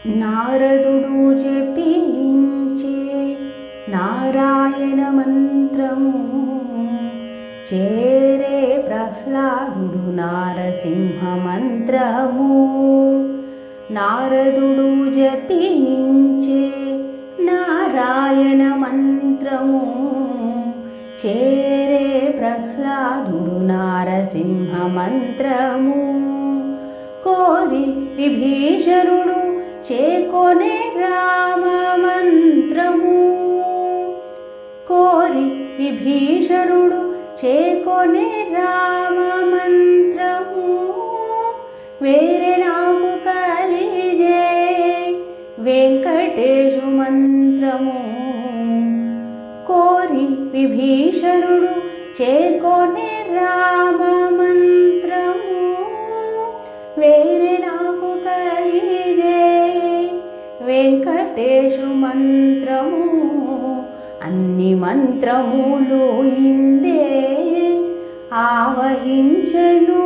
నారదుడు జపించే నారాయణ మంత్రము చేరే ప్రహ్లాదుడు నారసింహ మంత్రము. నారదుడు జపించే నారాయణ మంత్రము చేరే ప్రహ్లాదుడు నారసింహ మంత్రము. కోరి విభీషణుడు చేకొనే రామ మంత్రము. కోరి విభీషణుడు చేకొనే రామ మంత్రము. వేరే నాకు కలిగే వెంకటేశు మంత్రము. కోరి విభీషణుడు చేకొనే రామ మంత్రము. వేరే నాకు కలిగే వెంకటేశు మంత్రము. అన్ని మంత్రములు ఇందే ఆవహించెను.